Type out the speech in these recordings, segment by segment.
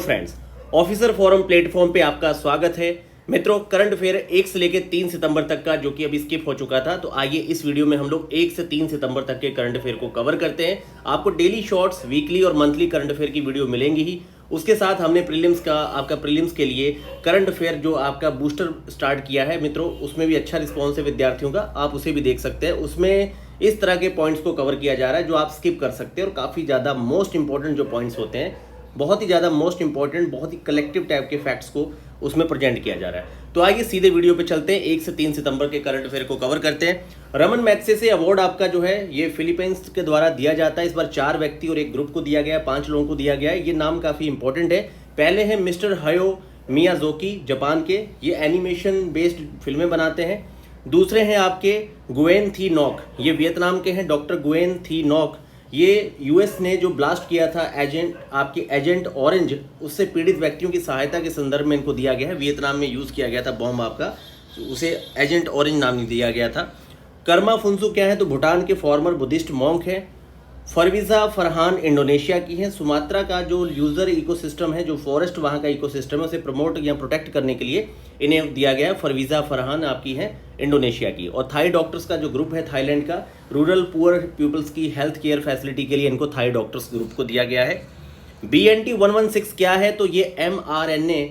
Friends, officer forum platform पे आपका स्वागत है। मित्रों, करंट अफेयर 1 से लेकर 3 सितंबर तक का जो कि अभी स्किप हो चुका था, तो आइए इस वीडियो में हम लोग 1 से 3 सितंबर तक के करंट अफेयर को कवर करते हैं। आपको डेली शॉर्ट्स, वीकली और मंथली करंट अफेयर की वीडियो मिलेंगी ही। उसके साथ हमने प्रीलिम्स के लिए करंट अफेयर जो आपका बूस्टर स्टार्ट किया है मित्रों, उसमें भी अच्छा रिस्पॉन्स है विद्यार्थियों का, आप उसे भी देख सकते हैं। उसमें इस तरह के पॉइंट्स को कवर किया जा रहा है जो आप स्किप कर सकते हैं, और काफ़ी ज़्यादा मोस्ट इंपॉर्टेंट जो पॉइंट्स होते हैं, बहुत ही ज़्यादा मोस्ट इंपॉर्टेंट, बहुत ही कलेक्टिव टाइप के फैक्ट्स को उसमें प्रेजेंट किया जा रहा है। तो आइए सीधे वीडियो पे चलते हैं, 1 से 3 सितंबर के करंट अफेयर को कवर करते हैं। रमन मैग्सेसे अवार्ड आपका जो है ये फिलीपींस के द्वारा दिया जाता है। इस बार 4 व्यक्ति और एक ग्रुप को दिया गया है, 5 लोगों को दिया गया है। ये नाम काफ़ी इंपॉर्टेंट है। पहले हैं मिस्टर हायो मियाज़ोकी, जापान के, ये एनिमेशन बेस्ड फिल्में बनाते हैं। दूसरे हैं आपके गुएन थी नॉक, ये वियतनाम के हैं, डॉक्टर गुएन थी नॉक। ये यूएस ने जो ब्लास्ट किया था एजेंट ऑरेंज, उससे पीड़ित व्यक्तियों की सहायता के संदर्भ में इनको दिया गया है। वियतनाम में यूज़ किया गया था बॉम्ब आपका, तो उसे एजेंट ऑरेंज नाम दिया गया था। कर्मा फुंसु क्या है, तो भूटान के फॉर्मर बुद्धिस्ट मॉन्क है। फरवीज़ा फरहान इंडोनेशिया की है। सुमात्रा का जो यूज़र इकोसिस्टम है, जो फॉरेस्ट वहाँ का इकोसिस्टम है, उसे प्रमोट या प्रोटेक्ट करने के लिए इन्हें दिया गया है। फरवीज़ा फरहान आपकी है इंडोनेशिया की। और थाई डॉक्टर्स का जो ग्रुप है थाईलैंड का, रूरल पुअर पीपल्स की हेल्थ केयर फैसिलिटी के लिए इनको थाई डॉक्टर्स ग्रुप को दिया गया है। BNT116 क्या है, तो ये mRNA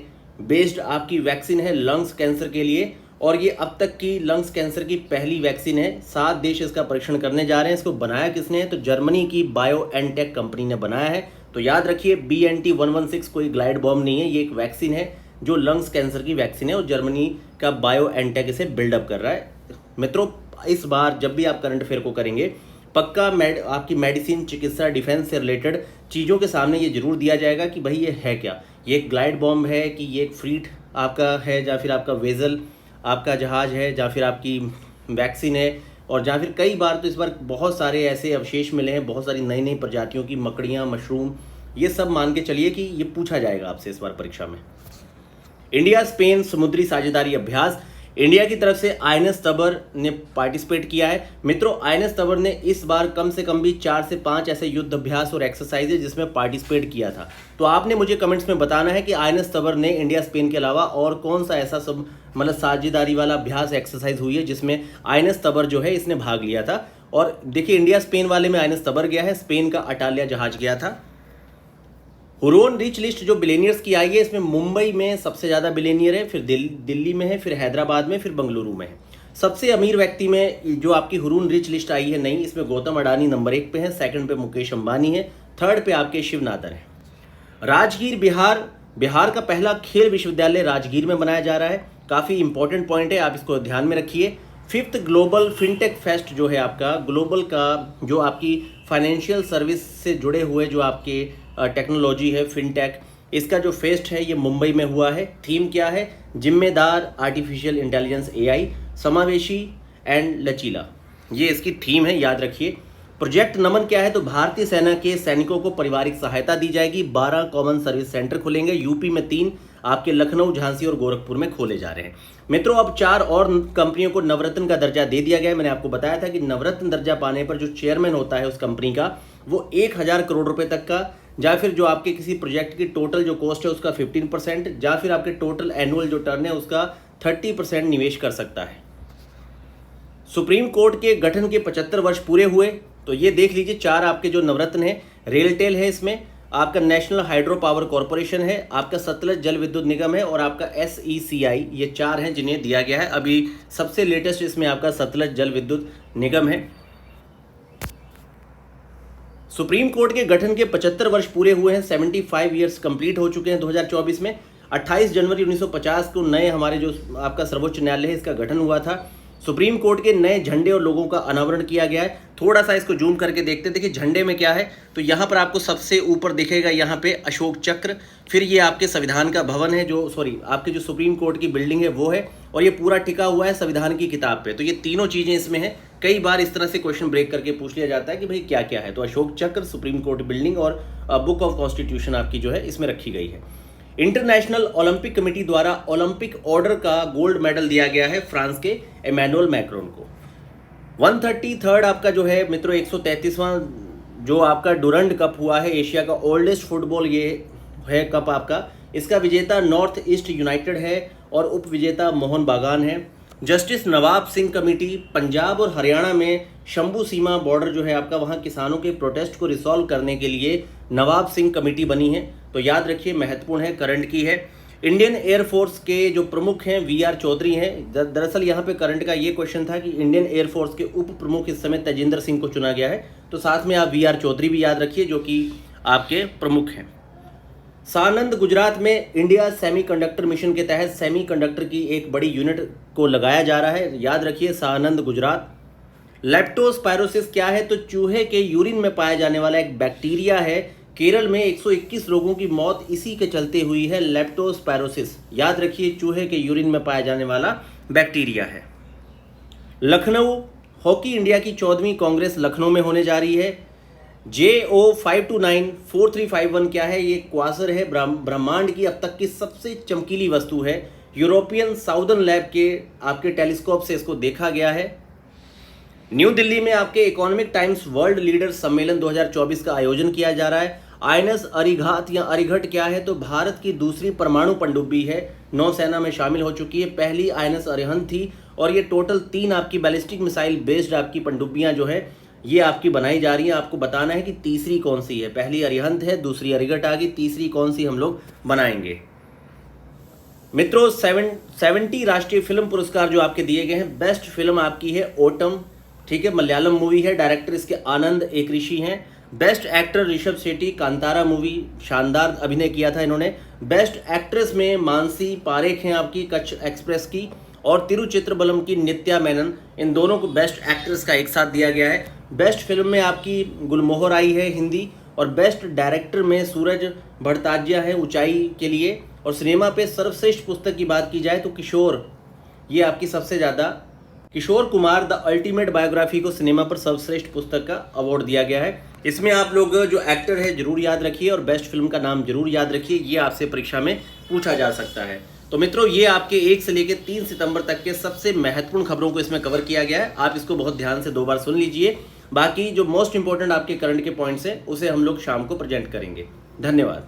बेस्ड आपकी वैक्सीन है लंग्स कैंसर के लिए, और ये अब तक की लंग्स कैंसर की पहली वैक्सीन है। 7 देश इसका परीक्षण करने जा रहे हैं। इसको बनाया किसने है, तो जर्मनी की बायोएनटेक कंपनी ने बनाया है। तो याद रखिए, BNT116 कोई ग्लाइड बॉम्ब नहीं है, ये एक वैक्सीन है जो लंग्स कैंसर की वैक्सीन है, और जर्मनी का बायोएनटेक इसे बिल्डअप कर रहा है। मित्रों, इस बार जब भी आप करंट अफेयर को करेंगे, पक्का आपकी मेडिसिन, चिकित्सा, डिफेंस से रिलेटेड चीज़ों के सामने ये जरूर दिया जाएगा कि भाई ये है क्या, ये एक ग्लाइड बॉम्ब है कि ये एक फ्रीट आपका है, या फिर आपका वेजल आपका जहाज है, या फिर आपकी वैक्सीन है। और या फिर कई बार तो इस बार बहुत सारे ऐसे अवशेष मिले हैं, बहुत सारी नई नई प्रजातियों की मकड़ियाँ, मशरूम, ये सब मान के चलिए कि ये पूछा जाएगा आपसे इस बार परीक्षा में। इंडिया स्पेन समुद्री साझेदारी अभ्यास, इंडिया की तरफ से INS तबर ने पार्टिसिपेट किया है। मित्रों, INS तबर ने इस बार कम से कम भी 4 से 5 ऐसे युद्ध अभ्यास और एक्सरसाइज है जिसमें पार्टिसिपेट किया था। तो आपने मुझे कमेंट्स में बताना है कि INS तबर ने इंडिया स्पेन के अलावा और कौन सा ऐसा सब मतलब साझेदारी वाला अभ्यास एक्सरसाइज हुई है जिसमें INS तबर जो है इसने भाग लिया था। और देखिए, इंडिया स्पेन वाले में INS तबर गया है, स्पेन का अटालिया जहाज गया था। हुरोन रिच लिस्ट जो बिलेनियर्स की आई है, इसमें मुंबई में सबसे ज़्यादा बिलेनियर है, फिर दिल्ली में है, फिर हैदराबाद में, फिर बंगलुरु में है। सबसे अमीर व्यक्ति में जो आपकी हुरोन रिच लिस्ट आई है नहीं, इसमें गौतम अडानी नंबर 1 पे है, सेकंड पे मुकेश अंबानी है, थर्ड पे आपके शिवनाथन है। राजगीर बिहार का पहला खेल विश्वविद्यालय राजगीर में बनाया जा रहा है। काफ़ी इंपॉर्टेंट पॉइंट है, आप इसको ध्यान में रखिए। 5th ग्लोबल फिनटेक फेस्ट जो है आपका, ग्लोबल का जो आपकी फाइनेंशियल सर्विस से जुड़े हुए जो आपके टेक्नोलॉजी है, फिनटेक, इसका जो फेस्ट है ये मुंबई में हुआ है। थीम क्या है, जिम्मेदार आर्टिफिशियल इंटेलिजेंस AI, समावेशी एंड लचीला, ये इसकी थीम है, याद रखिए। प्रोजेक्ट नमन क्या है, तो भारतीय सेना के सैनिकों को पारिवारिक सहायता दी जाएगी। 12 कॉमन सर्विस सेंटर खुलेंगे, यूपी में 3, आपके लखनऊ, झांसी और गोरखपुर में खोले जा रहे हैं। मित्रों, अब 4 और कंपनियों को नवरत्न का दर्जा दे दिया गया है। मैंने आपको बताया था कि नवरत्न दर्जा पाने पर जो चेयरमैन होता है उस कंपनी का, वो 1000 करोड़ रुपए तक का, या फिर जो आपके किसी प्रोजेक्ट की टोटल जो कॉस्ट है उसका 15%, या फिर आपके टोटल एनुअल जो टर्न है उसका 30% निवेश कर सकता है। सुप्रीम कोर्ट के गठन के 75 वर्ष पूरे हुए, तो ये देख लीजिए 4 आपके जो नवरत्न है। रेलटेल है, इसमें आपका नेशनल हाइड्रो पावर कॉरपोरेशन है, आपका सतलज जल विद्युत निगम है, और आपका SECI, ये 4 हैं जिन्हें दिया गया है। अभी सबसे लेटेस्ट इसमें आपका सतलज जल विद्युत निगम है। सुप्रीम कोर्ट के गठन के 75 वर्ष पूरे हुए हैं, 75 ईयर्स कंप्लीट हो चुके हैं 2024 में। 28 जनवरी 1950 को नए हमारे जो आपका सर्वोच्च न्यायालय है इसका गठन हुआ था। सुप्रीम कोर्ट के नए झंडे और लोगों का अनावरण किया गया है। थोड़ा सा इसको जूम करके देखते हैं। देखिए झंडे में क्या है, तो यहाँ पर आपको सबसे ऊपर दिखेगा यहाँ पे अशोक चक्र, फिर ये आपके संविधान का भवन है, आपके जो सुप्रीम कोर्ट की बिल्डिंग है वो है, और ये पूरा टिका हुआ है संविधान की किताब पे। तो ये तीनों चीज़ें इसमें हैं। कई बार इस तरह से क्वेश्चन ब्रेक करके पूछ लिया जाता है कि भाई क्या क्या है, तो अशोक चक्र, सुप्रीम कोर्ट बिल्डिंग और बुक ऑफ कॉन्स्टिट्यूशन आपकी जो है इसमें रखी गई है। इंटरनेशनल ओलंपिक कमेटी द्वारा ओलंपिक ऑर्डर का गोल्ड मेडल दिया गया है फ्रांस के इमैनुअल मैक्रोन को। 133rd आपका जो है मित्रों 133वां जो आपका डुरंड कप हुआ है, एशिया का ओल्डेस्ट फुटबॉल ये है कप आपका, इसका विजेता नॉर्थ ईस्ट यूनाइटेड है और उप विजेता मोहन बागान है। जस्टिस नवाब सिंह कमेटी, पंजाब और हरियाणा में शंभू सीमा बॉर्डर जो है आपका, वहाँ किसानों के प्रोटेस्ट को रिसॉल्व करने के लिए नवाब सिंह कमेटी बनी है। तो याद रखिए, महत्वपूर्ण है, करंट की है। इंडियन एयरफोर्स के जो प्रमुख हैं वीआर चौधरी हैं। दरअसल यहाँ पे करंट का ये क्वेश्चन था कि इंडियन एयरफोर्स के उप प्रमुख इस समय तेजिंदर सिंह को चुना गया है, तो साथ में आप वीआर चौधरी भी याद रखिए जो कि आपके प्रमुख हैं। सानंद गुजरात में इंडिया सेमीकंडक्टर मिशन के तहत सेमीकंडक्टर की एक बड़ी यूनिट को लगाया जा रहा है, याद रखिए सानंद गुजरात। लेप्टोस्पायरोसिस क्या है? तो चूहे के यूरिन में पाया जाने वाला एक बैक्टीरिया है। केरल में 121 लोगों की मौत इसी के चलते हुई है, लेप्टोस्पायरोसिस। याद रखिए, चूहे के यूरिन में पाया जाने वाला बैक्टीरिया है। लखनऊ हॉकी इंडिया की 14वीं कांग्रेस लखनऊ में होने जा रही है। JO5294351 क्या है? ये क्वासर है, ब्रह्मांड की अब तक की सबसे चमकीली वस्तु है। यूरोपियन साउदर्न लैब के आपके टेलीस्कोप से इसको देखा गया है। न्यू दिल्ली में आपके इकोनॉमिक टाइम्स वर्ल्ड लीडर सम्मेलन 2024 का आयोजन किया जा रहा है। INS अरिघात या अरिघट क्या है? तो भारत की दूसरी परमाणु पनडुब्बी है, नौसेना में शामिल हो चुकी है। पहली INS अरिहंत थी और ये टोटल 3 आपकी बैलिस्टिक मिसाइल बेस्ड आपकी पनडुब्बियां जो है ये आपकी बनाई जा रही हैं। आपको बताना है कि तीसरी कौन सी है। पहली अरिहंत है, दूसरी अरिघट आ गई, तीसरी कौन सी हम लोग बनाएंगे। मित्रों 70 राष्ट्रीय फिल्म पुरस्कार जो आपके दिए गए हैं। बेस्ट फिल्म आपकी है ओटम, ठीक है, मलयालम मूवी है, डायरेक्टर इसके आनंद एक ऋषि हैं। Best actor Rishabh Shetty, Kantara movie, शानदार अभिनय किया था इन्होंने। बेस्ट एक्ट्रेस में मानसी पारेख हैं आपकी कच्छ एक्सप्रेस की, और तिरुचित्रबलम की नित्या मेनन। इन दोनों को बेस्ट एक्ट्रेस का एक साथ दिया गया है। बेस्ट फिल्म में आपकी गुलमोहर आई है हिंदी, और बेस्ट डायरेक्टर में सूरज भट्टाचार्य है ऊंचाई के लिए। और सिनेमा पे सर्वश्रेष्ठ पुस्तक की बात की जाए तो किशोर, ये आपकी सबसे ज़्यादा, Kishore Kumar the ultimate biography को सिनेमा पर सर्वश्रेष्ठ पुस्तक का अवार्ड दिया गया है। इसमें आप लोग जो एक्टर है जरूर याद रखिए और बेस्ट फिल्म का नाम जरूर याद रखिए, ये आपसे परीक्षा में पूछा जा सकता है। तो मित्रों ये आपके 1 से लेकर 3 सितंबर तक के सबसे महत्वपूर्ण खबरों को इसमें कवर किया गया है। आप इसको बहुत ध्यान से 2 बार सुन लीजिए। बाकी जो मोस्ट इंपॉर्टेंट आपके करंट के पॉइंट्स हैं उसे हम लोग शाम को प्रेजेंट करेंगे। धन्यवाद।